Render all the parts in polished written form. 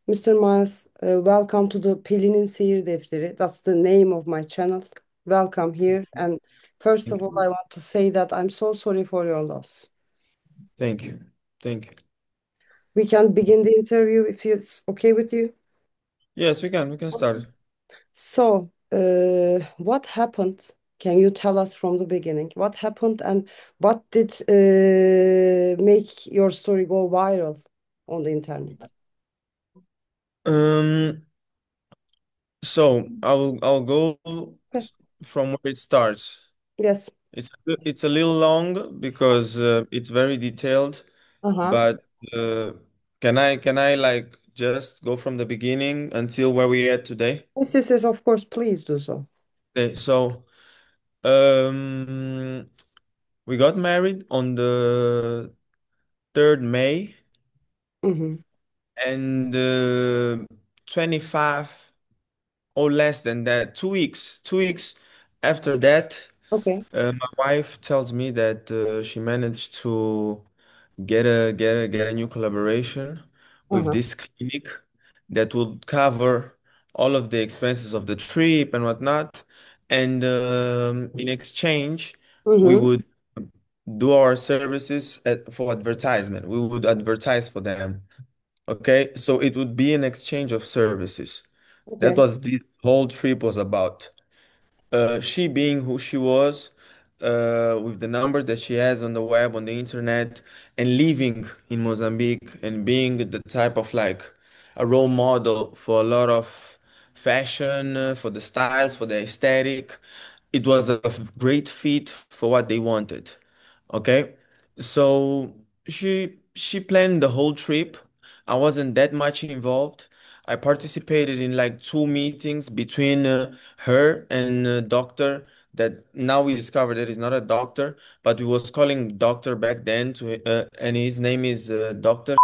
Mr. Miles, welcome to the Pelin'in Seyir Defteri. That's the name of my channel. Welcome here. And first of Thank all, you. I want to say that I'm so sorry for your loss. Thank you. Thank you. We can begin the interview if it's okay with you. Yes, we can start. So, what happened? Can you tell us from the beginning? What happened and what did make your story go viral on the internet? Um, so I'll go Okay. from where it starts. Yes. It's a little long because it's very detailed, Uh-huh. but uh, can I like just go from the beginning until where we at today? Yes, yes, yes, of course. Please do so. Okay, so um, we got married on the 3rd May Mm-hmm. and 25 or less than that, 2 weeks. 2 weeks after that, Okay. my wife tells me that she managed to get a new collaboration with Uh-huh. this clinic that would cover all of the expenses of the trip and whatnot. And in exchange, we Mm-hmm. would do our services for advertisement. We would advertise for them. Okay, so it would be an exchange of services. That Okay. was the whole trip was about. She being who she was, with the numbers that she has on the web, on the internet, and living in Mozambique and being the type of like a role model for a lot of fashion, for the styles, for the aesthetic. It was a great fit for what they wanted. Okay, so she planned the whole trip. I wasn't that much involved. I participated in like two meetings between her and a doctor that now we discovered that is not a doctor, but we was calling doctor back then and his name is Doctor.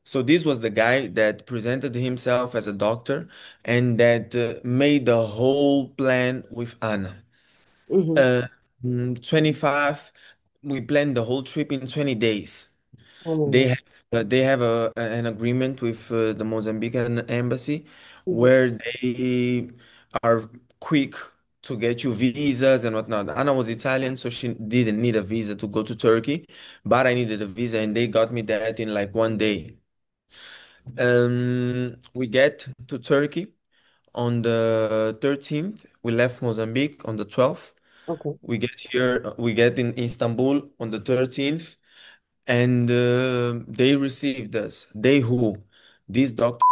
So this was the guy that presented himself as a doctor and that made the whole plan with Anna. Mm-hmm. Uh, 25, we planned the whole trip in 20 days. Oh my They God. have an agreement with the Mozambican embassy Mm-hmm. where they are quick to get you visas and whatnot. Anna was Italian, so she didn't need a visa to go to Turkey, but I needed a visa and they got me that in like one day. We get to Turkey on the 13th. We left Mozambique on the 12th. Okay. We get in Istanbul on the 13th, and they received us. They who? This doctor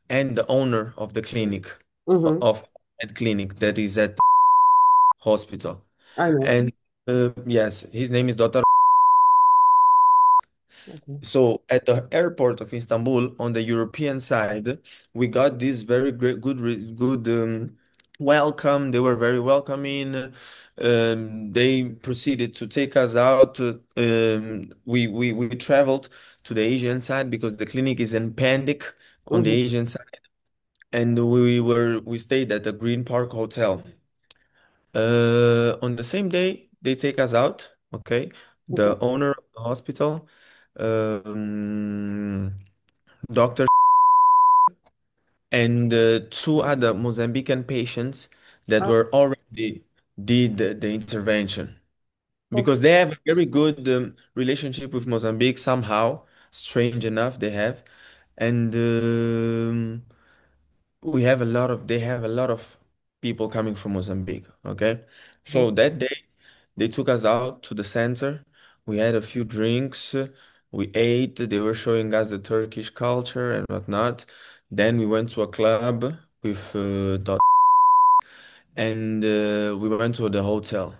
and the owner of the clinic, Mm-hmm. of that clinic that is at the hospital. I know. And yes, his name is Dr. Okay. So at the airport of Istanbul on the European side, we got this very great, good welcome. They were very welcoming. They proceeded to take us out. We traveled to the Asian side because the clinic is in Pandik on the Mm-hmm. Asian side, and we stayed at the Green Park Hotel. On the same day, they take us out. Okay, Okay. the owner of the hospital, Doctor, and two other Mozambican patients that Ah, were already did the intervention because okay. they have a very good relationship with Mozambique somehow. Strange enough, they have, and they have a lot of people coming from Mozambique. Okay, Mhm. so that day they took us out to the center. We had a few drinks. We ate. They were showing us the Turkish culture and whatnot. Then we went to a club with and we went to the hotel.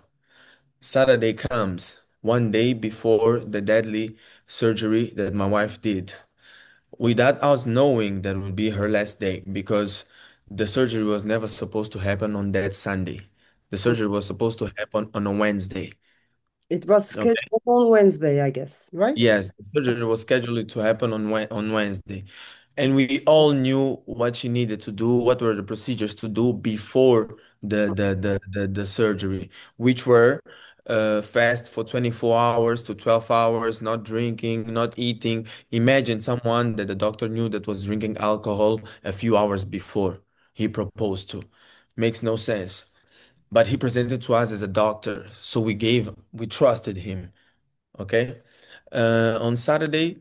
Saturday comes, one day before the deadly surgery that my wife did. Without us knowing that would be her last day because the surgery was never supposed to happen on that Sunday. The surgery was supposed to happen on a Wednesday. It was Okay. scheduled on Wednesday, I guess, right? Yes, the surgery was scheduled to happen on Wednesday. And we all knew what she needed to do, what were the procedures to do before the surgery, which were fast for 24 hours to 12 hours, not drinking, not eating. Imagine someone that the doctor knew that was drinking alcohol a few hours before he proposed to. Makes no sense. But he presented to us as a doctor, so we trusted him. Okay. On Saturday,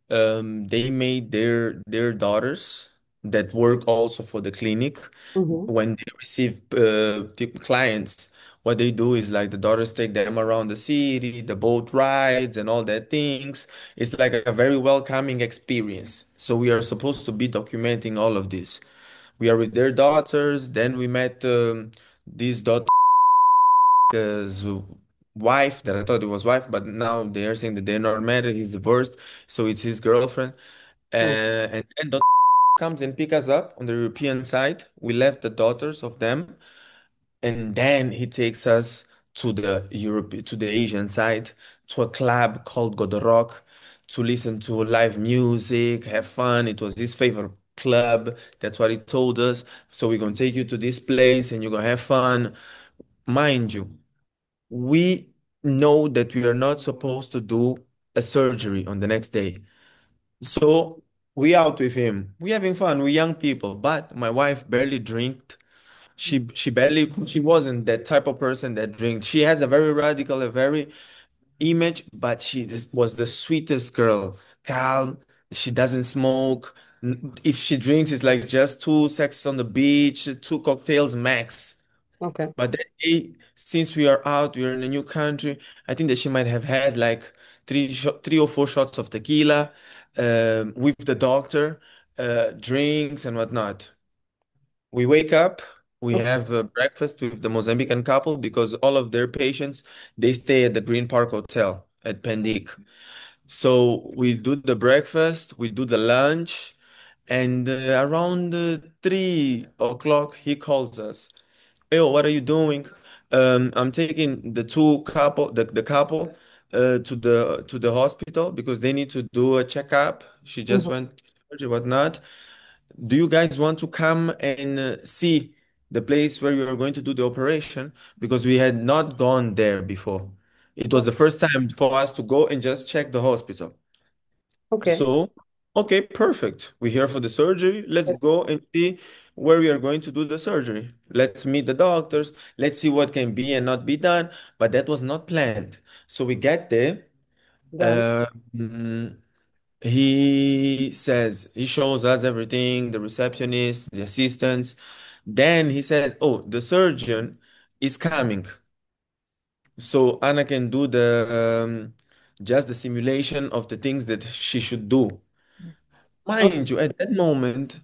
they made their daughters that work also for the clinic Mm-hmm. when they receive clients. What they do is like the daughters take them around the city, the boat rides, and all that things. It's like a very welcoming experience. So we are supposed to be documenting all of this. We are with their daughters. Then we met this daughter his wife that I thought it was wife, but now they are saying that they're not married, he's divorced, so it's his girlfriend. Oh, And then the comes and pick us up on the European side. We left the daughters of them, and then he takes us to the Europe to the Asian side to a club called Godorok to listen to live music, have fun. It was his favorite club. That's what he told us. So we're gonna take you to this place and you're gonna have fun. Mind you, we know that we are not supposed to do a surgery on the next day. So we out with him. We having fun. We young people. But my wife barely drinked. She wasn't that type of person that drinks. She has a very radical, a very image, but she was the sweetest girl. Calm. She doesn't smoke. If she drinks, it's like just two sexes on the beach, two cocktails max. okay. But that day, since we are out, we are in a new country, I think that she might have had like three or four shots of tequila with the doctor, drinks and whatnot. We wake up, we Okay. have breakfast with the Mozambican couple because all of their patients, they stay at the Green Park Hotel at Pendik. So we do the breakfast, we do the lunch, and around 3 o'clock, he calls us. Yo, what are you doing? I'm taking the couple, to the hospital because they need to do a checkup. She just Mhm. went to surgery, whatnot. Do you guys want to come and see the place where you are going to do the operation? Because we had not gone there before. It was Oh, the first time for us to go and just check the hospital. okay. So, okay, perfect. We're here for the surgery. Let's Okay. go and see where we are going to do the surgery. Let's meet the doctors. Let's see what can be and not be done. But that was not planned. So we get there. Then, Uh, mm, he shows us everything, the receptionist, the assistants. Then he says, oh, the surgeon is coming. So Anna can do just the simulation of the things that she should do. okay. Mind you, at that moment,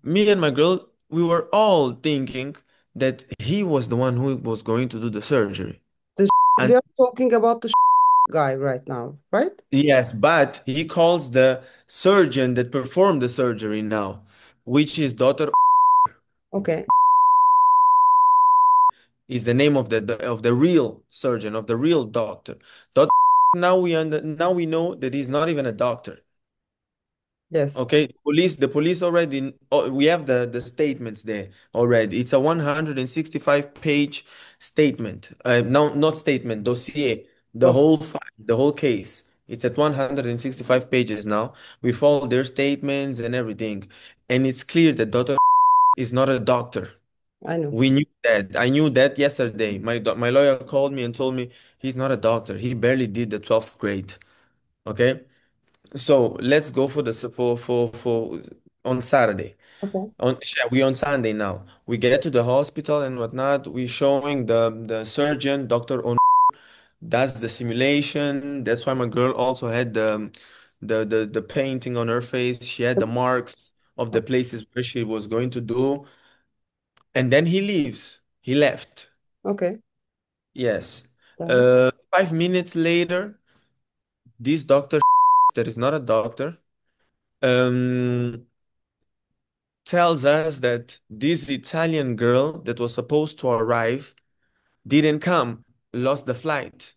me and my girl, we were all thinking that he was the one who was going to do the surgery. The we And are talking about the guy right now, right? yes, but he calls the surgeon that performed the surgery now, which is daughter Okay. is the name of the real surgeon, of the real doctor. Doctor now we know that he's not even a doctor. Yes. Okay, the police already, oh, we have the statements there already. It's a 165 page statement. No, not statement, dossier. Dos. The whole case. It's at 165 pages now with all their statements and everything. And it's clear that Dr. is not a doctor. I know. We knew that. I knew that yesterday. My lawyer called me and told me he's not a doctor. He barely did the 12th grade. Okay? So let's go for for on Saturday. Okay. We on Sunday now. We get to the hospital and whatnot. We showing the surgeon, Doctor On, does the simulation. That's why my girl also had the painting on her face. She had the marks of the places where she was going to do. And then he leaves. He left. Okay. Yes. Then, 5 minutes later, this doctor that is not a doctor um tells us that this Italian girl that was supposed to arrive didn't come, lost the flight.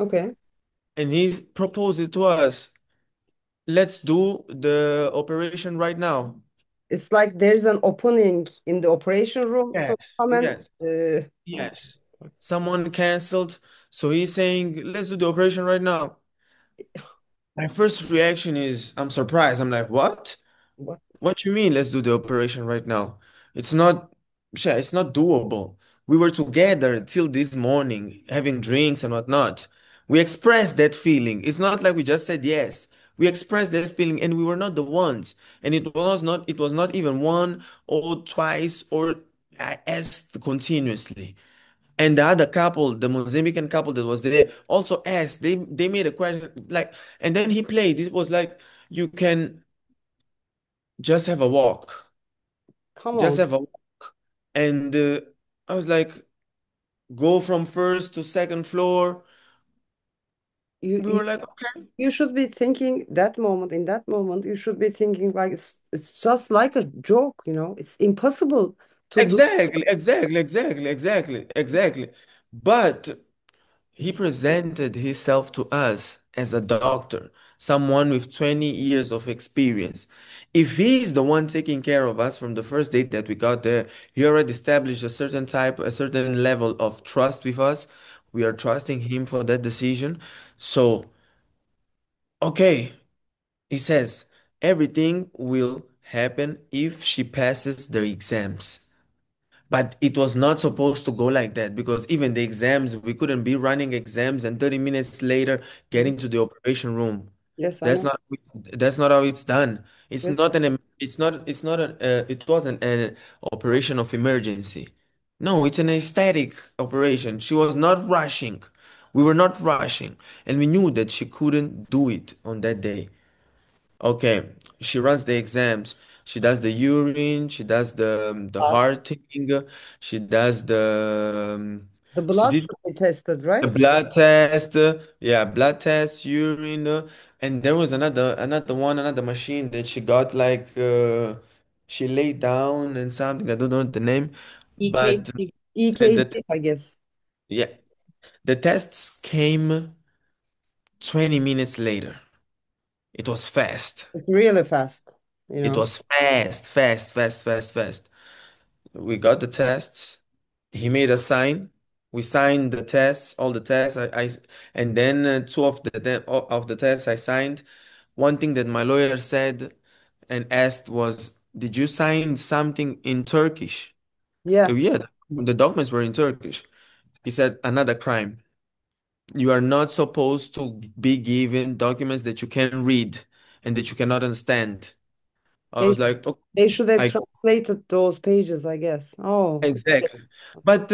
okay. And he proposed it to us. Let's do the operation right now. It's like there's an opening in the operation room, so Yes, come and yes, yes. Someone canceled. So he's saying, let's do the operation right now. My first reaction is, I'm surprised. I'm like, what? What? What you mean, let's do the operation right now? It's not, it's not doable. We were together till this morning, having drinks and whatnot. We expressed that feeling. It's not like we just said yes. We expressed that feeling and we were not the ones. And it was not even one or twice or I asked continuously. And the other couple, the Mozambican couple that was there, also asked. They made a question like, and then he played. It was like, you can just have a walk. Come Just on. have a walk. And I was like, go from first to second floor. You, We you were like, okay. you should be thinking that moment, in that moment, you should be thinking like it's just like a joke, you know. It's impossible to do. Exactly. But he presented himself to us as a doctor, someone with 20 years of experience. If he's the one taking care of us from the first date that we got there, he already established a certain level of trust with us. We are trusting him for that decision. So, okay, he says everything will happen if she passes the exams. But it was not supposed to go like that because even the exams, we couldn't be running exams and 30 minutes later Mhm. getting to the operation room. Yes, I That's know. not that's not how it's done. Yes. It's not an it wasn't an operation of emergency. No, it's an aesthetic operation. She was not rushing. We were not rushing, and we knew that she couldn't do it on that day. Okay, she runs the exams. She does the urine. She does the Uh, heart thing. She does The she blood did should be tested, the right? blood test. Yeah, blood test, urine, and there was another machine that she got like she laid down and something. I don't know the name, but EKG, the EKG, I guess. yeah the tests came 20 minutes later. It was fast. It's really fast, you It know. was fast. We got the tests. He made a sign. We signed the tests, all the tests. And then two of the tests I signed. One thing that my lawyer said and asked was, "Did you sign something in Turkish?" Yeah, Oh, yeah, the documents were in Turkish. He said, "Another crime. You are not supposed to be given documents that you can read and that you cannot understand." I they was like, "Okay." they should have I translated those pages, I guess. Oh, okay. exactly. But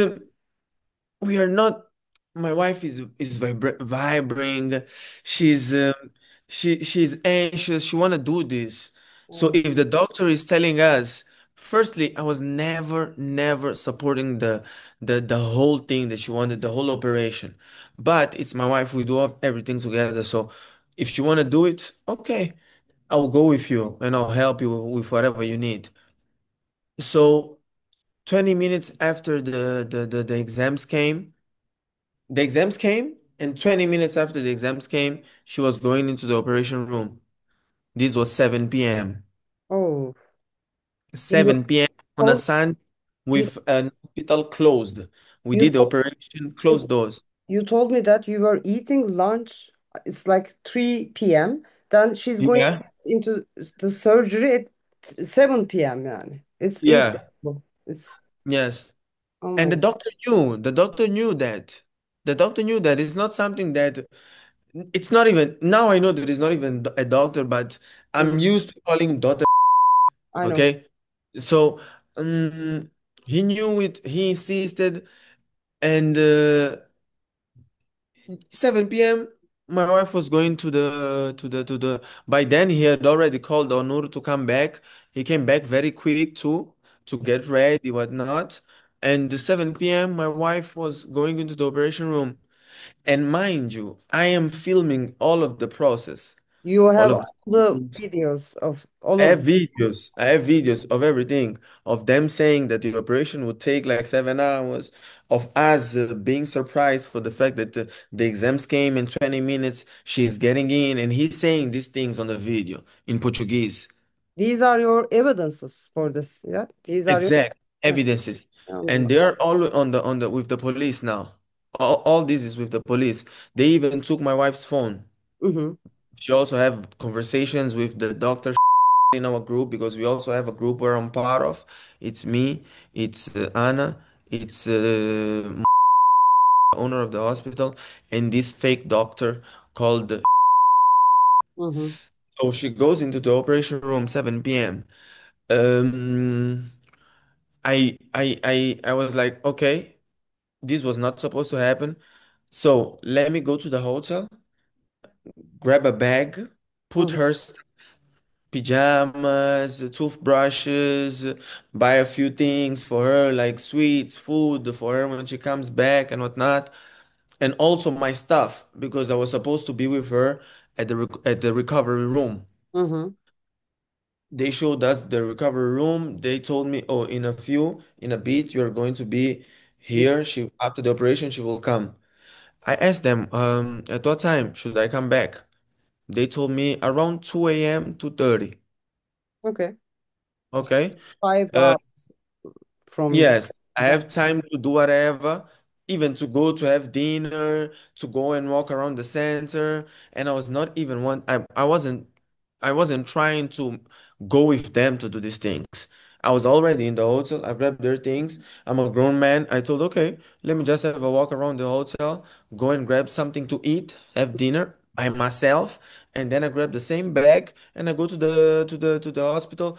we are not. My wife is vibrating. She's she's anxious. She wanna do this. So Mm. if the doctor is telling us, firstly, I was never supporting the whole thing that she wanted, the whole operation. But it's my wife. We do have everything together. So if she wanna do it, okay, I'll go with you and I'll help you with whatever you need. So 20 minutes after the exams came. The exams came, and 20 minutes after the exams came, she was going into the operation room. This was 7 p.m. Oh, you 7 p.m. on a told Sunday you with an hospital closed. We you did the told, operation, you closed doors. you told me that you were eating lunch. It's like 3 p.m. Then she's going Yeah. into the surgery at 7 p.m. Yani. It's Yeah. incredible. It's Yes. oh And my the doctor knew that. The doctor knew that it's not something that it's not even now I know that it's not even a doctor, but God. I'm used to calling doctor, I know. okay? So he knew it, he insisted, and 7 p.m. my wife was going to the by then he had already called Onur to come back. He came back very quick too to get ready, whatnot. And the 7 p.m. my wife was going into the operation room. And mind you, I am filming all of the process, You all have of all the the videos of all I of have videos. I have videos of everything, of them saying that the operation would take like 7 hours, of us being surprised for the fact that the exams came in 20 minutes. She's getting in, and he's saying these things on the video in Portuguese. these are your evidences for this. Yeah, these are your Exactly. Yeah, evidences, on the and they are all on the with the police now. All this is with the police. They even took my wife's phone. mm-hmm, She also have conversations with the doctor in our group because we also have a group where I'm part of. It's me, it's Anna, it's owner of the hospital, and this fake doctor called. mm-hmm, So she goes into the operation room 7 p.m. Um, I was like, okay, this was not supposed to happen. So let me go to the hotel, grab a bag, put mm-hmm. her pajamas, toothbrushes, buy a few things for her, like sweets, food for her when she comes back and whatnot, and also my stuff because I was supposed to be with her at the recovery room. Mm-hmm. They showed us the recovery room. They told me, oh, in a bit, you're going to be here. She after the operation, she will come. I asked them, at what time should I come back? They told me around 2 a.m., 2:30. Okay. Okay. 5 hours from Yes, I back. have time to do whatever, even to go to have dinner, to go and walk around the center. And I was not even I wasn't trying to go with them to do these things. I was already in the hotel. I grabbed their things. I'm a grown man. I told, okay, let me just have a walk around the hotel, go and grab something to eat, have dinner by myself, and then I grab the same bag and I go to the hospital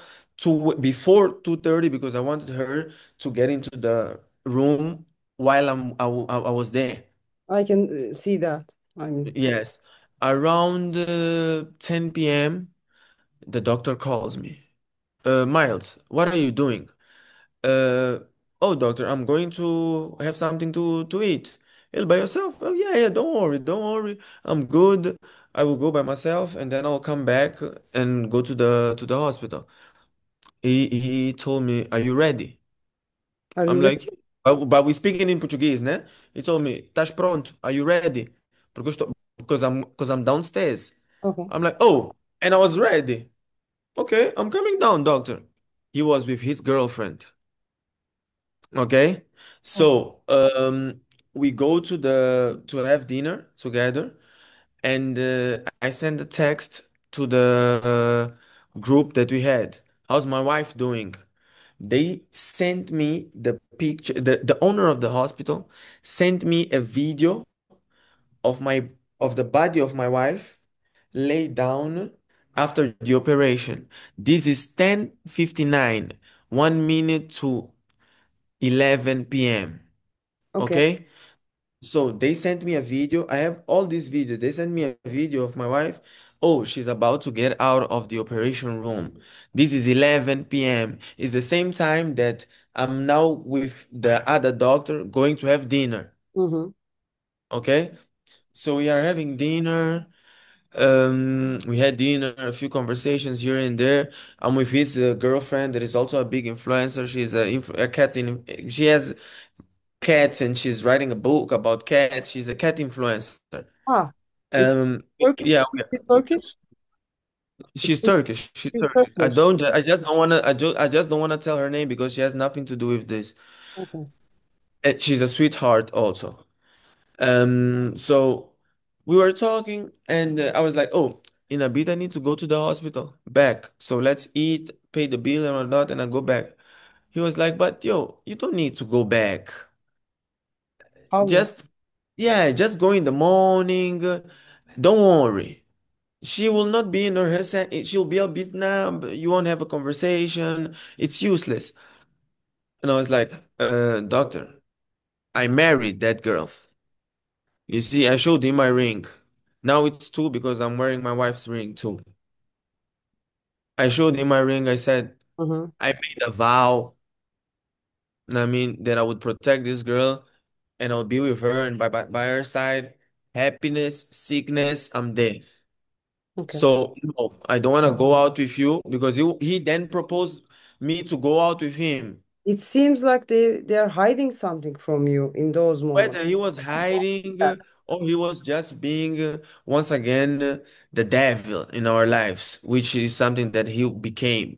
before 2:30 because I wanted her to get into the room while I was there. I can see that. I mean, Yes. Around 10 p.m., the doctor calls me. Miles, what are you doing? Uh, oh, doctor, I'm going to have something to eat. You by yourself? Oh, yeah, yeah, don't worry, don't worry. I'm good. I will go by myself and then I'll come back and go to the hospital. He told me, are you ready? are you I'm ready? like, but we speaking in Portuguese, né? He told me, "Estás pronto? Are you ready?" Because I'm downstairs. Okay. I'm like, "Oh," and I was ready. Okay, I'm coming down, doctor. He was with his girlfriend. Okay, Okay. so we go to have dinner together, and I send a text to the group that we had. How's my wife doing? They sent me the picture, the owner of the hospital sent me a video of my of the body of my wife laid down after the operation. This is 10:59, 1 minute to 11 p.m. Okay. Okay? So they sent me a video. I have all these videos. They sent me a video of my wife. Oh, she's about to get out of the operation room. This is 11 p.m. It's the same time that I'm now with the other doctor going to have dinner. Mm-hmm. Okay? So we are having dinner. We had dinner, a few conversations here and there. I'm with his girlfriend that is also a big influencer. She's a cat she has cats and she's writing a book about cats. She's a cat influencer. Ah, is Um, Turkish? yeah, Is Turkish? Is she's Turkish. She's she Turkish. I Turkish? don't. I just don't wanna. I just don't wanna tell her name because she has nothing to do with this. Okay. And she's a sweetheart also. So we were talking, and I was like, "Oh, in a bit, I need to go to the hospital back. So let's eat, pay the bill and whatnot, and I go back." He was like, "But yo, you don't need to go back. How long? Just yeah, just go in the morning. Don't worry." She will not be in her headset. She'll be a bit numb. You won't have a conversation. It's useless. And I was like, doctor, I married that girl. You see, I showed him my ring. Now it's two because I'm wearing my wife's ring too. I showed him my ring. I said, Mm-hmm. I made a vow. I mean, that I would protect this girl and I'll be with her and by her side, happiness, sickness, I'm dead. Okay. So no, I don't want to go out with you because he then proposed me to go out with him. It seems like they are hiding something from you in those moments. Whether he was hiding or he was just being once again the devil in our lives, which is something that he became.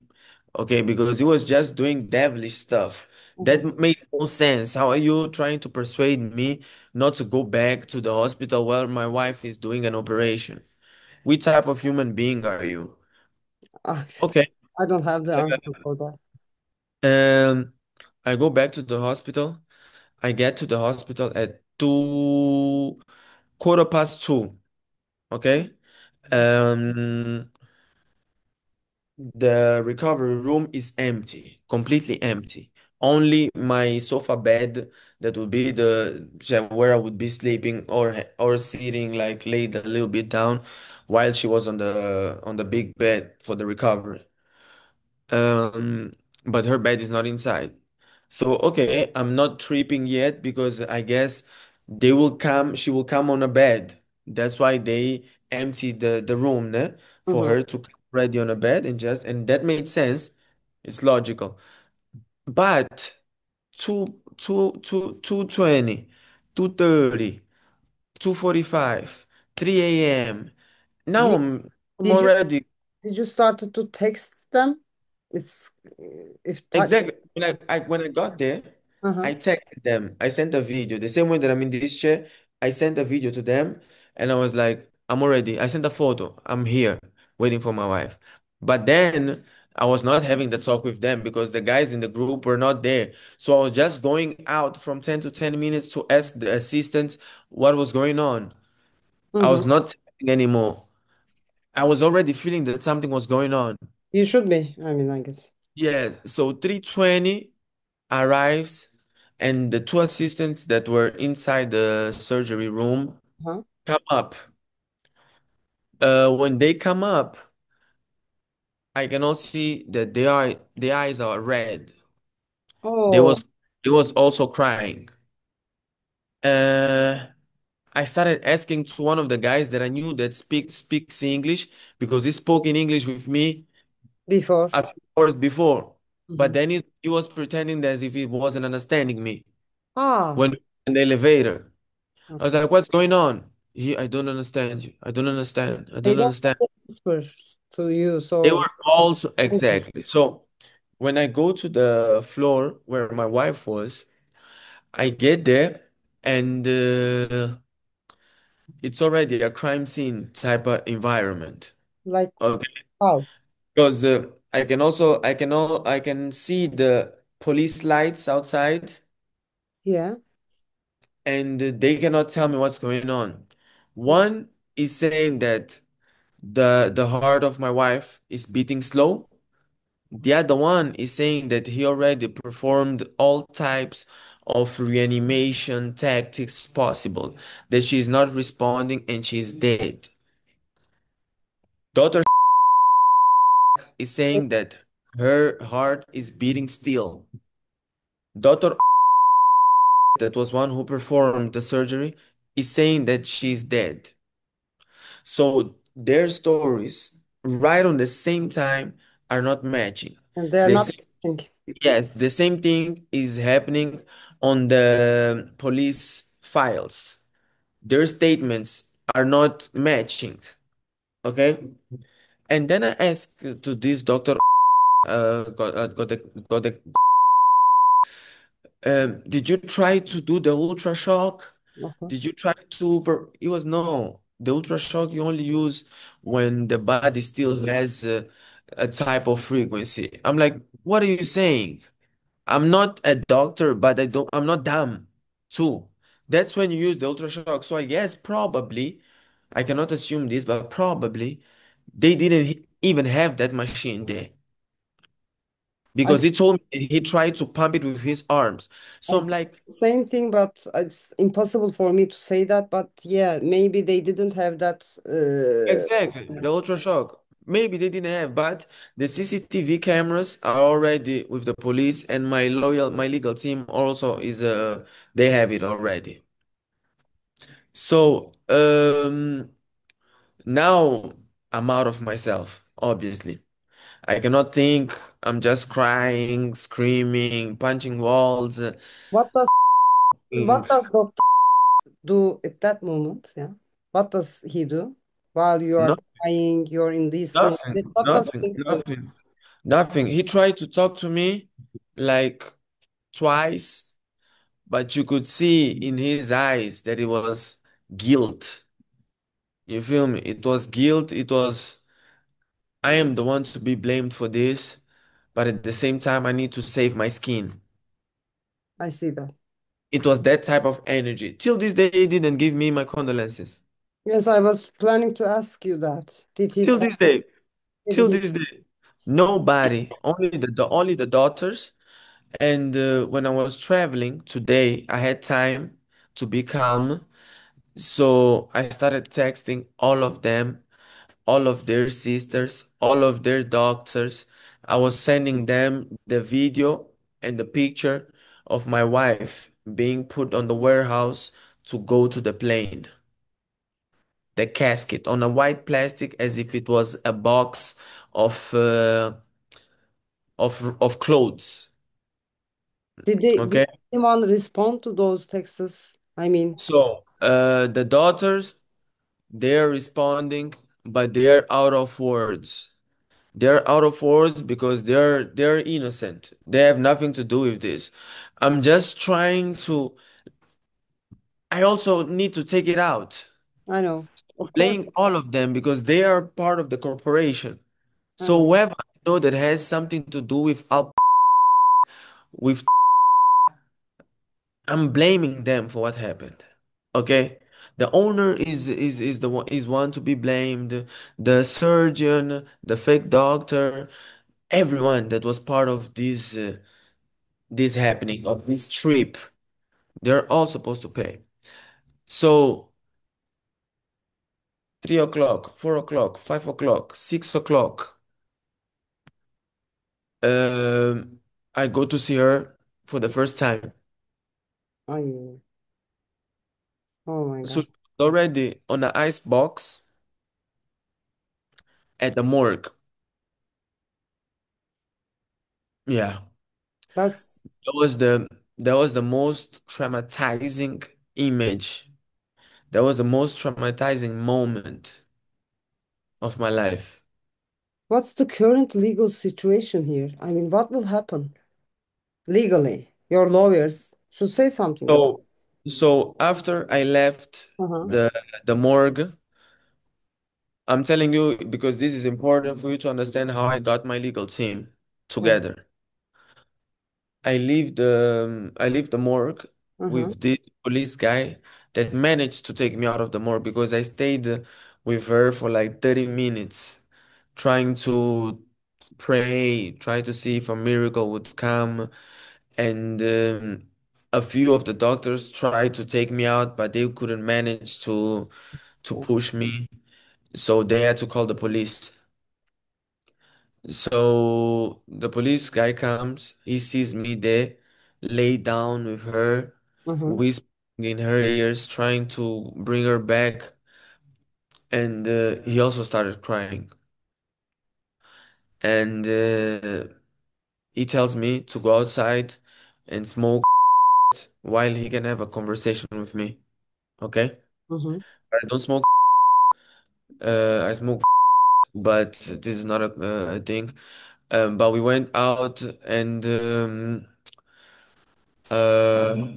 Okay, because he was just doing devilish stuff. Mhm. That made no sense. How are you trying to persuade me not to go back to the hospital while my wife is doing an operation? Which type of human being are you? Ah, Okay. I don't have the answer for that. Um, I go back to the hospital. I get to the hospital at 2 quarter past 2. Okay. Um, the recovery room is empty, completely empty. Only my sofa bed that would be where I would be sleeping or sitting like laid a little bit down while she was on the big bed for the recovery. Um, but her bed is not inside. So, okay, I'm not tripping yet because I guess she will come on a bed. That's why they empty the room, ne? For Mhm. her to come ready on a bed and that made sense. It's logical. But 2:20, 2:30, 2:45, 3 a.m. Now Did, I'm did you already. did you started to text them? It's if that. Exactly. When I got there, Uh-huh. I texted them. I sent a video. The same way that I'm in this chair, I sent a video to them and I was like, I'm already. I sent a photo. I'm here waiting for my wife. But then I was not having the talk with them because the guys in the group were not there. So I was just going out from 10 to 10 minutes to ask the assistants what was going on. I Mhm. was not texting anymore. I was already feeling that something was going on. You should be. I mean, I guess. Yeah, so 3:20 arrives, and the two assistants that were inside the surgery room Huh? come up. When they come up, I can also see that the eyes are red. They Oh, was they was also crying. Uh, I started asking to one of the guys that I knew that speaks English because he spoke in English with me before. a few hours before, but Mhm. then he was pretending as if he wasn't understanding me Ah, when in the elevator. I was okay. like, what's going on? I don't understand you. I don't understand. I They don't don't understand. whisper to you, They so were also exactly. So when I go to the floor where my wife was, I get there and it's already a crime scene type of environment. like Okay. how? Because I can see the police lights outside Yeah, and they cannot tell me what's going on. One is saying that the heart of my wife is beating slow. The other one is saying that he already performed all types of reanimation tactics possible, that she's not responding and she's dead. Doctor is saying that her heart is beating still. Doctor that was one who performed the surgery is saying that she's dead. So their stories, right on the same time, are not matching. and they're The not same, thinking. yes, the same thing is happening on the police files. Their statements are not matching. Okay. And then I asked to this doctor, got the, did you try to do the ultrashock? Uh-huh. Did you try to? It was no. The ultrashock you only use when the body still has a type of frequency. I'm like, what are you saying? I'm not a doctor, but I'm not dumb too. That's when you use the ultrashock. So I guess probably, I cannot assume this, but probably they didn't even have that machine there I because he told me he tried to pump it with his arms. So I I'm like, same thing, but it's impossible for me to say that. But yeah, maybe they didn't have that. exactly, the ultra shock. Maybe they didn't have, but the CCTV cameras are already with the police, and my legal team also they have it already. So now I'm out of myself, obviously. I cannot think. I'm just crying, screaming, punching walls, What does ing- doctor do at that moment? Yeah, what does he do while you are no, crying? You're in this room. nothing, What does nothing, he do? nothing, nothing. He tried to talk to me like twice, but you could see in his eyes that it was guilt. You feel me? It was guilt. It was, I am the one to be blamed for this, but at the same time, I need to save my skin. I see that. It was that type of energy. Till this day, he didn't give me my condolences. Yes, I was planning to ask you that. Did he Till call? this day, Did till he? this day, nobody, only the daughters. And when I was traveling today, I had time to be calm. So I started texting all of them, all of their sisters, all of their doctors. I was sending them the video and the picture of my wife being put on the warehouse to go to the plane. The casket on a white plastic as if it was a box of of clothes. Did Okay. anyone respond to those texts? I mean, So the daughters, they're responding, but they're out of words. They're out of words because they're innocent. They have nothing to do with this. I'm just trying to. I also need to take it out, I know. Of course, playing all of them because they are part of the corporation. I So know. whoever I know that has something to do with with, I'm blaming them for what happened. Okay? The owner is the one is one to be blamed. The surgeon, the fake doctor, everyone that was part of this happening of this trip, they're all supposed to pay. So 3 o'clock, 4 o'clock, 5 o'clock, 6 o'clock, um, I go to see her for the first time. I know. Oh my So God. she's already on an ice box at the morgue. Yeah. That's That was the most traumatizing image. That was the most traumatizing moment of my life. what's the current legal situation here? I mean, what will happen legally? Your lawyers should say something about. So so after I left Uh-huh. the morgue, I'm telling you because this is important for you to understand how I got my legal team Uh-huh. together. I leave the morgue Uh-huh. with this police guy that managed to take me out of the morgue because I stayed with her for like 30 minutes trying to pray, try to see if a miracle would come. And a few of the doctors tried to take me out, but they couldn't manage to push me. So they had to call the police. So the police guy comes, he sees me there, lay down with her, Uh-huh. whispering in her ears, trying to bring her back. And he also started crying. And he tells me to go outside and smoke while he can have a conversation with me. Okay? Uh-huh. I don't smoke, I smoke, but this is not a thing. But we went out and uh,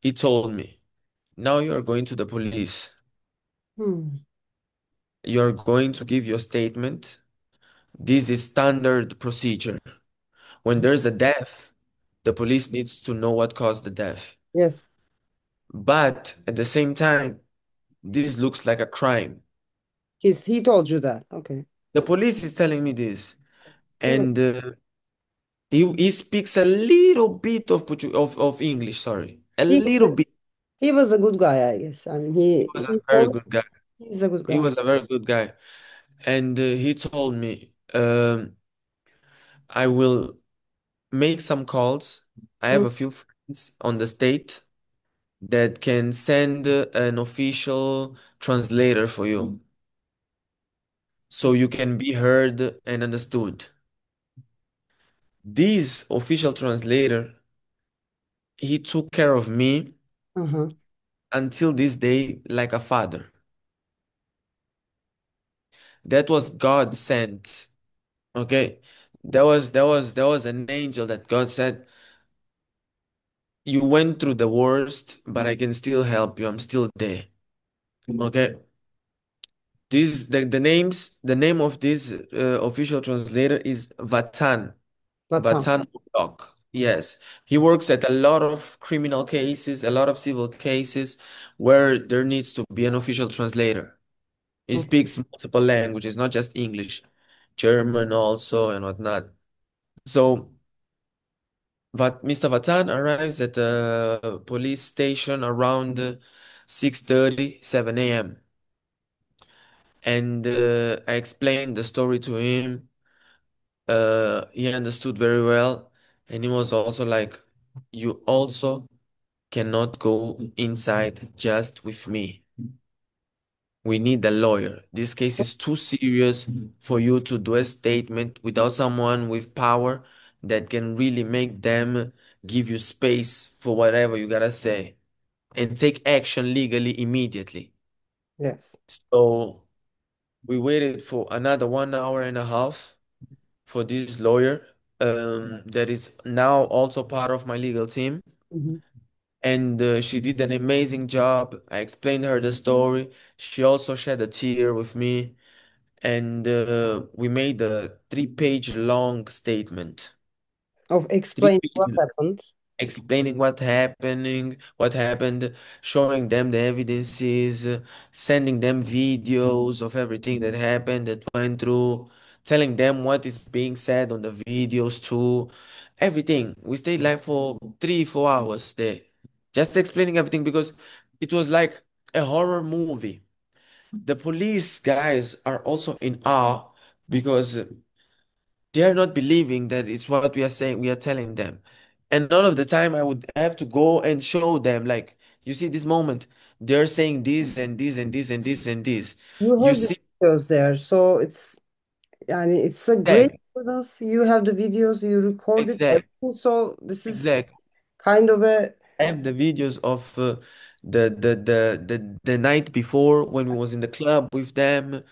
he told me, now you are going to the police. Hmm. You are going to give your statement. This is standard procedure. When there's a death, the police needs to know what caused the death. Yes. But at the same time, this looks like a crime. He told you that. Okay. The police is telling me this, Good. and he speaks a little bit of of English. Sorry, a He little bit. he was a good guy, I guess. I mean, he He was he a very told good guy. he's a good He guy. was a very good guy, and he told me, I will make some calls. I have Mm, a few friends on the state that can send an official translator for you so you can be heard and understood. This official translator, he took care of me uh-huh. until this day like a father. That was God sent. Okay. There was an angel that God said, you went through the worst, but I can still help you. I'm still there. Okay. The name of this official translator is Vatan. Batam. Vatan Murdoch. Yes. He works at a lot of criminal cases, a lot of civil cases where there needs to be an official translator. He Okay. speaks multiple languages, not just English, German also and whatnot. So Mr. Vatan arrives at the police station around 6:30, 7 a.m. And I explained the story to him. He understood very well. And he was also like, you also cannot go inside just with me. We need a lawyer. This case is too serious for you to do a statement without someone with power that can really make them give you space for whatever you gotta say and take action legally immediately. Yes. So we waited for another 1 hour and a half for this lawyer that is now also part of my legal team. Mhm. And she did an amazing job. I explained her the story. She also shed a tear with me. And we made a 3 page long statement. Of Three explain what pages happened. explaining what happened, showing them the evidences, sending them videos of everything that happened, that went through, telling them what is being said on the videos too, everything. We stayed like for 3, 4 hours there, just explaining everything because it was like a horror movie. The police guys are also in awe because they are not believing that it's what we are saying, we are telling them. And all of the time, I would have to go and show them, like, you see this moment, they're saying this and this and this and this and this. You You have the see, videos there, so it's a great exact, evidence. You have the videos, you recorded exact, everything. So this is exact. kind of a I have the videos of the night before when we was in the club with them,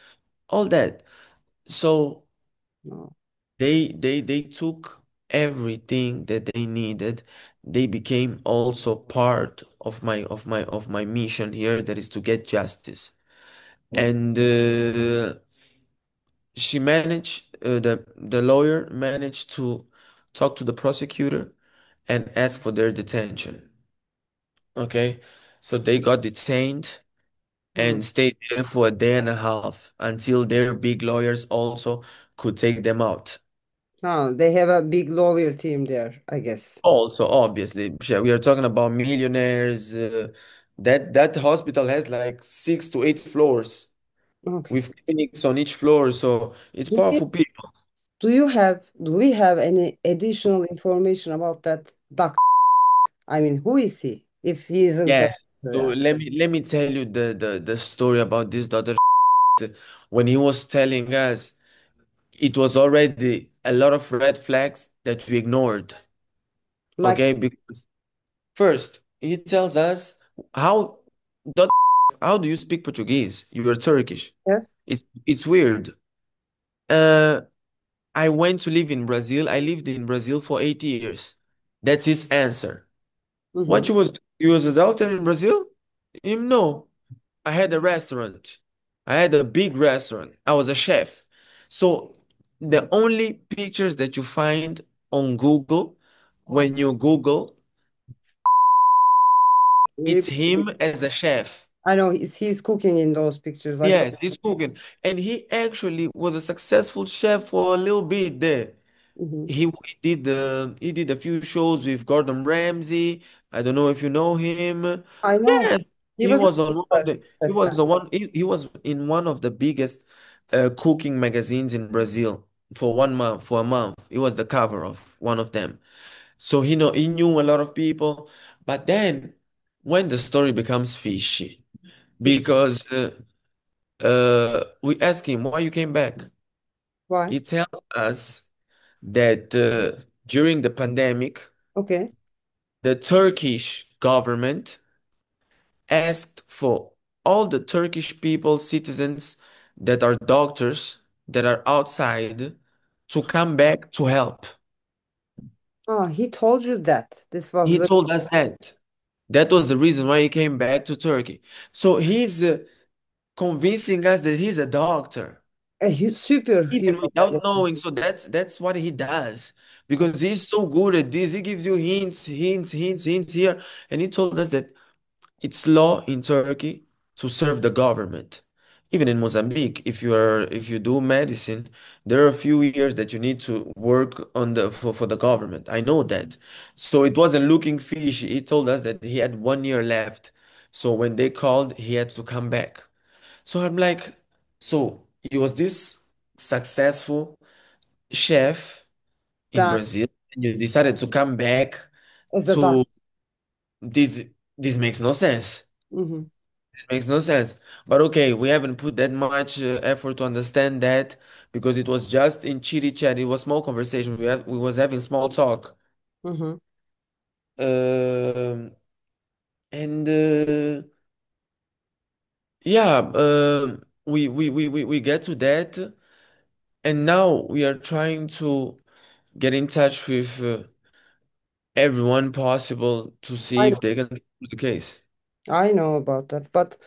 all that. So no. they took everything that they needed. They became also part of my mission here, that is to get justice. And she managed the lawyer managed to talk to the prosecutor and ask for their detention. Okay, so they got detained Hmm. and stayed there for a day and a half until their big lawyers also could take them out. No, they have a big lawyer team there, I guess. Also, obviously, yeah, we are talking about millionaires. That hospital has like 6 to 8 floors Okay. with clinics on each floor, so it's powerful people. Do we have any additional information about that doctor? I mean, who is he? If he isn't a Yeah. doctor, So yeah. let me tell you the story about this daughter. When he was telling us, it was already a lot of red flags that we ignored. Like, Okay, because first he tells us how how do you speak Portuguese? You are Turkish. yes. It's weird. Uh, I went to live in Brazil. I lived in Brazil for 8 years. That's his answer. Mm-hmm. What you was a doctor in Brazil? Him, no. I had a restaurant. I had a big restaurant. I was a chef. So the only pictures that you find on Google, when you Google, it's him as a chef. I know he's cooking in those pictures. I saw. Yes, he's cooking. And he actually was a successful chef for a little bit there. Hmm. He did a few shows with Gordon Ramsay. I don't know if you know him. I know. Yes, He he was a was on one of the he chef then. was the one he was in one of the biggest cooking magazines in Brazil for 1 month, for a month. He was the cover of one of them. So he knew a lot of people. But then when the story becomes fishy, because we asked him why you came back. Why? He tells us that during the pandemic, Okay. the Turkish government asked for all the Turkish people, citizens that are doctors, that are outside, to come back to help. Ah, he told you that. This was He the told us that. That was the reason why he came back to Turkey. So he's convincing us that he's a doctor, superhero even kind without of. knowing. So that's what he does because he's so good at this. He gives you hints, hints, hints, hints here, and he told us that it's law in Turkey to serve the government. Even in Mozambique, if you do medicine, there are a few years that you need to work on for the government. I know that. So it wasn't looking fishy. He told us that he had 1 year left. So when they called, he had to come back. So I'm like, so he was this successful chef in That Brazil, and you decided to come back is a to doctor. this. This makes no sense. Hmm. This makes no sense. But okay, we haven't put that much effort to understand that because it was just in chitty chat. It was small conversation. We was having small talk. Hmm. Um, and yeah, we get to that, and now we are trying to get in touch with everyone possible to see I if they can do the case. I know about that, but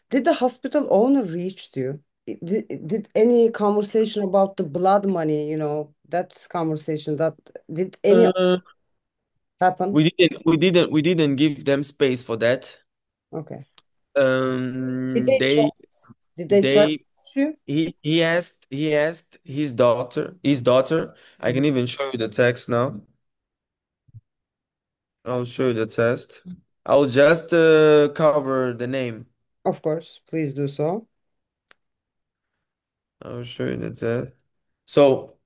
did the hospital owner reach you? Did any conversation about the blood money, that conversation that did any Uh, happen? we didn't give them space for that. Okay. Did Um, they try? they Did they try to they reach you? he asked his daughter. I can Mhm. even show you the text now. I'll show you the text. I'll just cover the name. Of course, please do so. I'll show you the text. So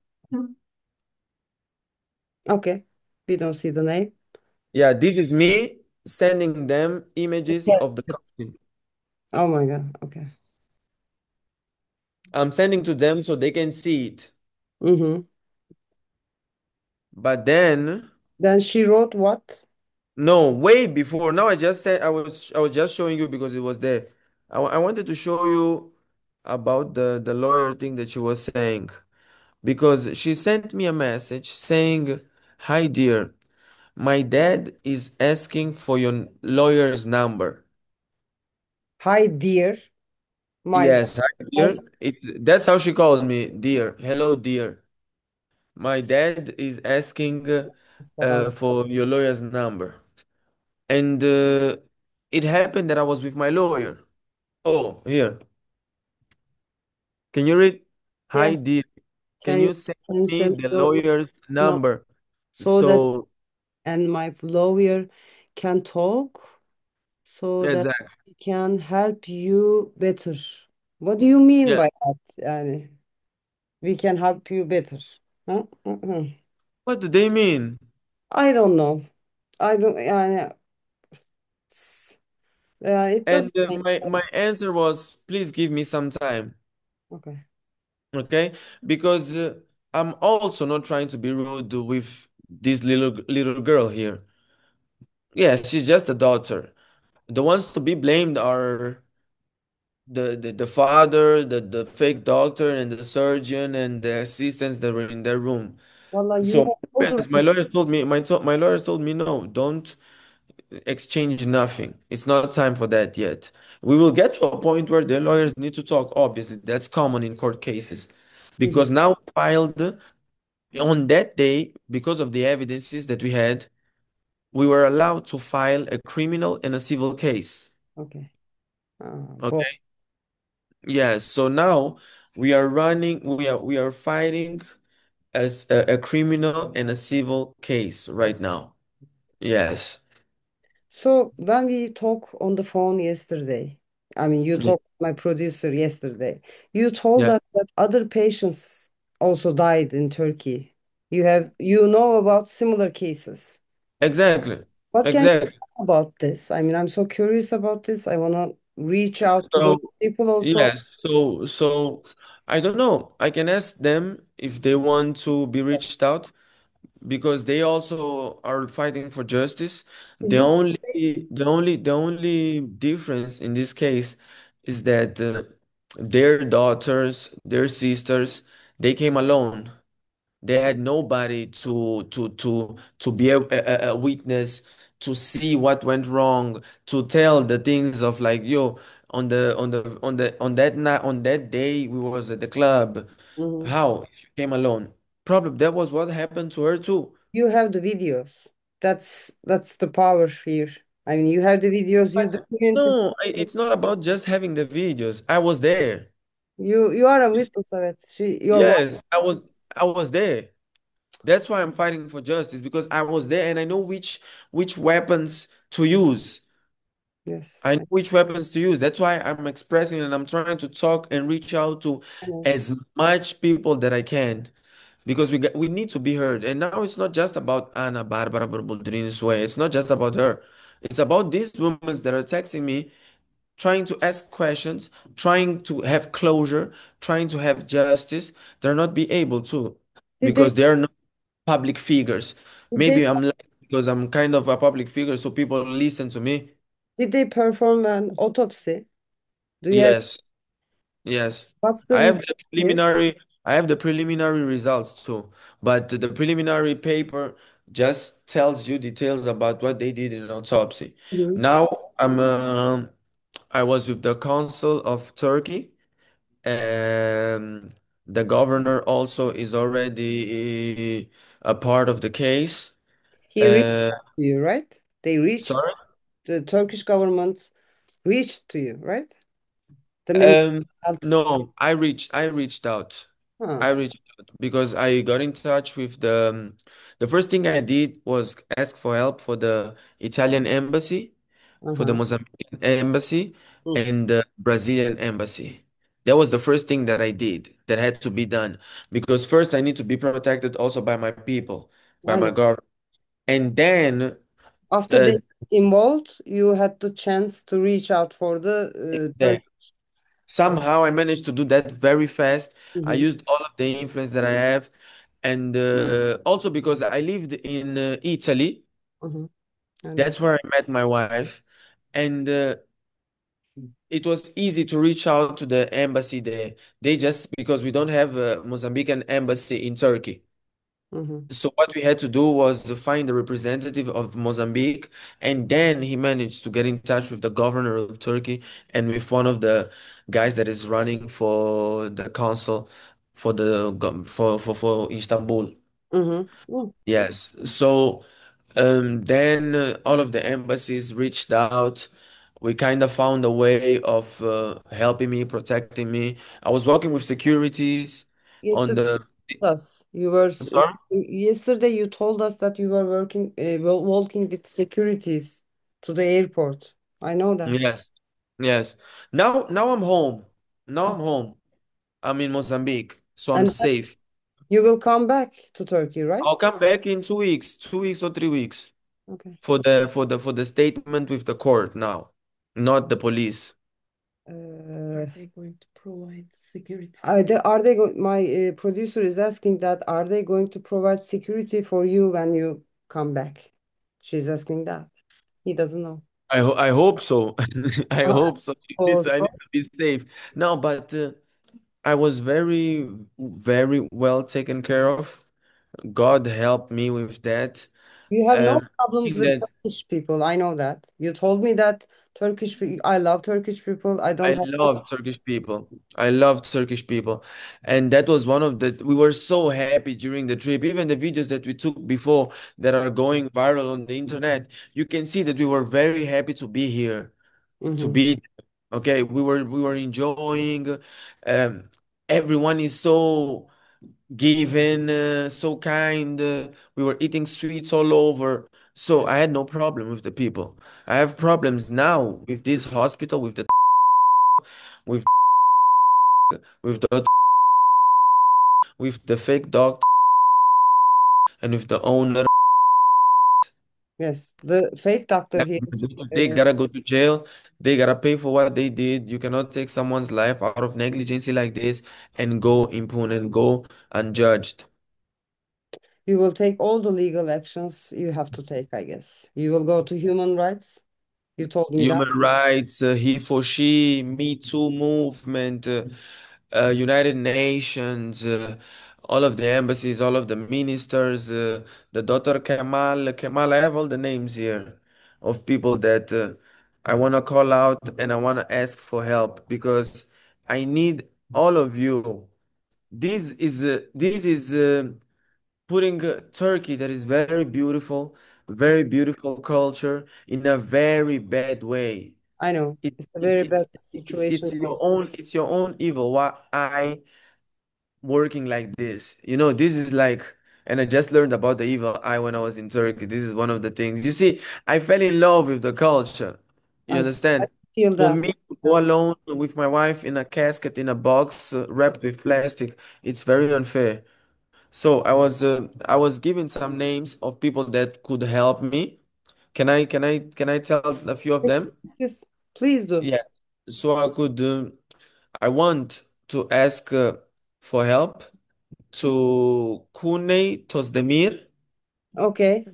Okay. We don't see the name. yeah, this is me sending them images Yes. of the costume. Oh my God. Okay. I'm sending to them so they can see it. Mm-hmm. But then, Then she wrote what? no, way before. Now I just said I was just showing you because it was there. I wanted to show you about the lawyer thing that she was saying because she sent me a message saying, "Hi dear, my dad is asking for your lawyer's number." Hi, dear. My dad Yes, hi has dear. That's how she called me, dear. Hello, dear. My dad is asking falan. for your lawyer's number. And it happened that I was with my lawyer. Oh, here. Can you read? Yeah. Hi, dear. Can Can you you send can you me send the your lawyer's no number? so that So, and my lawyer can talk so that exactly. he can help you better. What do you mean Yeah. by that? Yani, we can help you better. Huh? What do they mean? I don't know. I don't. Yani, it And doesn't make my sense. answer was, please give me some time. Okay. Okay? Because I'm also not trying to be rude with this little girl here. Yeah, she's just a daughter. The ones to be blamed are the father, the fake doctor, and the surgeon and the assistants that were in their room. Well, you So have friends, my lawyer told me my lawyers told me no, don't exchange nothing. It's not time for that yet. We will get to a point where the lawyers need to talk. Obviously, that's common in court cases, Mhm. because now filed on that day because of the evidences that we had, we were allowed to file a criminal and a civil case. Okay. Both. Okay. Yes. So now we are fighting as a criminal and a civil case right now. Yes. So when we talk on the phone yesterday, I mean, you Yeah. talked to my producer yesterday, you told Yeah. us that other patients also died in Turkey. You know about similar cases. Exactly. What can you Exactly. tell about this? I mean, I'm so curious about this. I want to reach out to those So people also. yes. So I don't know. I can ask them if they want to be reached out because they also are fighting for justice. Is The this only the only difference in this case is that their daughters, their sisters, they came alone. They had nobody to be a witness, to see what went wrong, to tell the things of like, yo, on that night, on that day we was at the club. Hmm. How you came alone? Probably that was what happened to her too. You have the videos. That's the power here. I mean, you have the videos, you But documented. no, it's not about just having the videos. I was there. You are a witness of it. Your wife. Yes, I was there. That's why I'm fighting for justice because I was there and I know which weapons to use. Yes, I know which weapons to use. That's why I'm expressing and I'm trying to talk and reach out to I know. as much people that I can because we need to be heard. And now it's not just about Anna Barbara Boldrini way. It's not just about her. It's about these women that are texting me, trying to ask questions, trying to have closure, trying to have justice. They're not be able to Did they because they're not public figures. did they Maybe I'm like because I'm kind of a public figure, so people listen to me. did they perform an autopsy? Do you have Yes. Yes, what's the I have result the here? preliminary. I have the preliminary results too, but the preliminary paper just tells you details about what they did in autopsy. Mhm. Now I was with the consul of Turkey, and the governor also is already a part of the case. He reached Uh, to you, right? They reached Sorry. the Turkish government reached to you, right? The Ministry Um, of Health. no, I reached out. Huh. I reached out because I got in touch with the first thing I did was ask for help for the Italian embassy, for the Uh-huh. Mozambican embassy, Mm. and the Brazilian embassy. That was the first thing that I did that had to be done because first I need to be protected also by my people, by I my know. government. And then After uh, they involved, you had the chance to reach out for the Turk. somehow I managed to do that very fast. I Mm-hmm. used all of the influence that I have, and also because I lived in Italy, Mm-hmm. I that's understand. where I met my wife, and it was easy to reach out to the embassy there. They just because we don't have a Mozambican embassy in Turkey. Mm-hmm. So what we had to do was to find the representative of Mozambique, and then he managed to get in touch with the governor of Turkey and with one of the guys that is running for the council for for Istanbul. Mm-hmm. Yes. So then all of the embassies reached out. We kind of found a way of helping me, protecting me. I was working with securities on Yesterday, the. us you were I'm sorry? yesterday you told us that you were working, walking with securities to the airport. I know that. Yes. Yes. Now I'm home. Now Uh, I'm home. I'm in Mozambique, so I'm And safe. you will come back to Turkey, right? I'll come back in 2 weeks, 2 weeks or 3 weeks Okay. for the statement with the court now, not the police. Are they going to provide security? Are they going? My producer is asking that. Are they going to provide security for you when you come back? She's asking that. He doesn't know. I hope so. I Uh, hope so. I need Also, to be safe. No, but I was very well taken care of. God helped me with that. you have no Um, I problems think with that Turkish people. I know that. You told me that Turkish. I love Turkish people. I don't I have. love Turkish people. I love Turkish people. And that was one of we were so happy during the trip. Even the videos that we took before that are going viral on the internet, you can see that we were very happy to be here, to Mhm. be, okay, we were enjoying. Um, Everyone is so giving, so kind. We were eating sweets all over. So I had no problem with the people. I have problems now with this hospital, with with the with the fake dog and with the owner. Yes, the fake doctor here. They Uh, gotta go to jail. They gotta pay for what they did. You cannot take someone's life out of negligence like this and go impune and go unjudged. you will take all the legal actions you have to take, I guess. You will go to human rights. You told me that. Human rights, he for she, Me Too movement, United Nations, all of the embassies, all of the ministers, the Dr. Kemal. I have all the names here of people that I want to call out and I want to ask for help because I need all of you. This is putting Turkey, that is very beautiful culture, in a very bad way. I know It, it's a very bad it's situation. your own evil. Why I working like this? You know, this is like, and I just learned about the evil eye when I was in Turkey. This is one of the things. You see, I fell in love with the culture. You I understand? feel For that. me to go alone with my wife in a casket in a box wrapped with plastic, it's very unfair. So I was given some names of people that could help me. Can I tell a few of Yes, them? yes, yes. Please do. Yeah. So I want to ask for help to Kuney Tozdemir, Okay,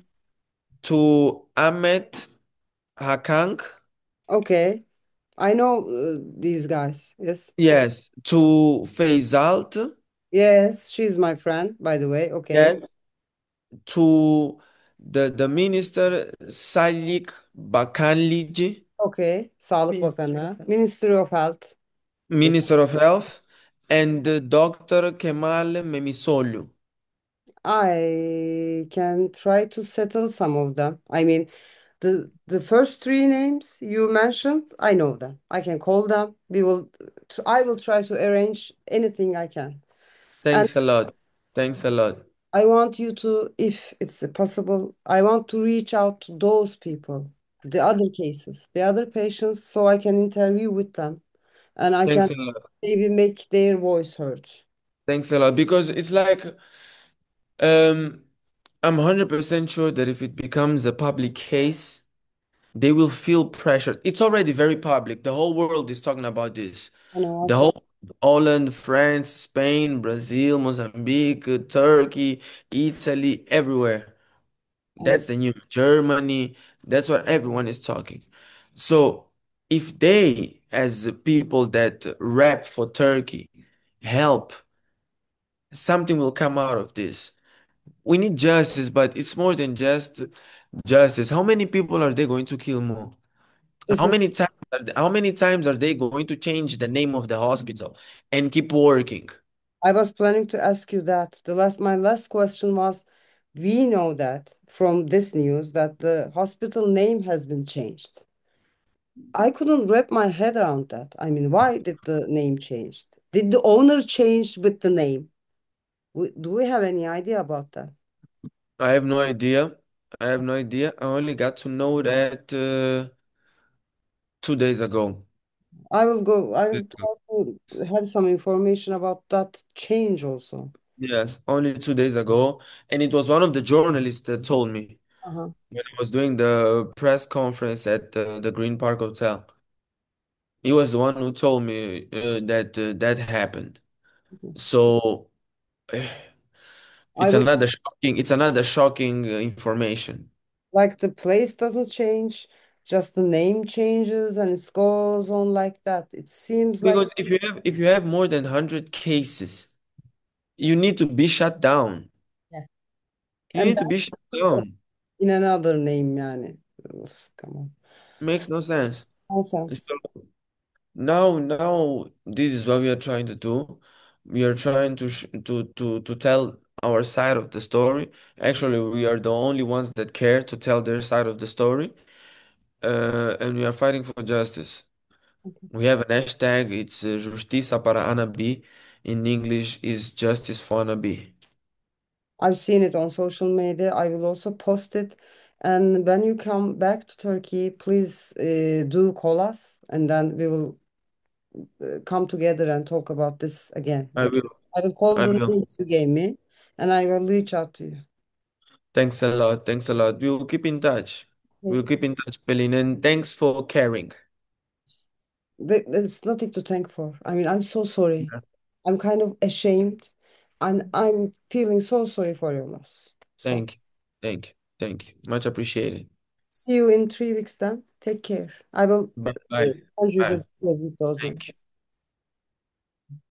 to Ahmet Hakank, okay. I know these guys. Yes, yes, to Feizalt, yes. She's my friend, by the way. Okay, yes, to the minister Salik Bakanlici, okay. Sağlık Bakanı, Ministry of Health. Yes. Minister of Health, and Dr. Kemal Memisoglu. I can try to settle some of them. I mean, the first three names you mentioned, I know them. I can call them. I will try to arrange anything I can. And Thanks a lot. Thanks a lot. I want you to, if it's possible, I want to reach out to those people, the other cases, the other patients, so I can interview with them and I can Thanks a lot. maybe make their voice heard. Thanks a lot. Because it's like, um, I'm 100% sure that if it becomes a public case, they will feel pressured. It's already very public. The whole world is talking about this. I know The also. whole Holland, France, Spain, Brazil, Mozambique, Turkey, Italy, everywhere. That's Yes. the new Germany. That's what everyone is talking. So if they, as people that rap for Turkey, help, something will come out of this. We need justice, but it's more than just justice. How many people are they going to kill more? This is How many times are they going to change the name of the hospital and keep working? I was planning to ask you that. My last question was, we know that from this news that the hospital name has been changed. I couldn't wrap my head around that. I mean, why did the name change? Did the owner change with the name? Do we have any idea about that? I have no idea. I have no idea. I only got to know that 2 days ago. I will try to have some information about that change also. Yes, only 2 days ago. And it was one of the journalists that told me Uh-huh. when I was doing the press conference at the Green Park Hotel. He was the one who told me that that happened. So I will it's another shocking information. like the place doesn't change, just the name changes and it goes on like that. It seems like Because if you have more than 100 cases, you need to be shut down. yeah. You And need to be shut then down. in another name yani. Uf, come on. Makes no sense. Nonsense. So now this is what we are trying to do. We are trying to to tell our side of the story. Actually, we are the only ones that care to tell their side of the story. And we are fighting for justice. We have an hashtag. It's Justiça para Ana B. In English, is Justice for Ana B. I've seen it on social media. I will also post it. And when you come back to Turkey, please do call us and then we will come together and talk about this again. I Okay. will. I will call I the will. names you gave me and I will reach out to you. Thanks a lot. Thanks a lot. We will keep in touch. We'll keep in touch, Pelin, and thanks for caring. There's nothing to thank for. I mean, I'm so sorry. I'm kind of ashamed and I'm feeling so sorry for your loss. So, Thank you. Thank you. Thank you. Much appreciated. see you in 3 weeks then. Take care. I will Bye bye. send you Bye. the with those Thank you. names.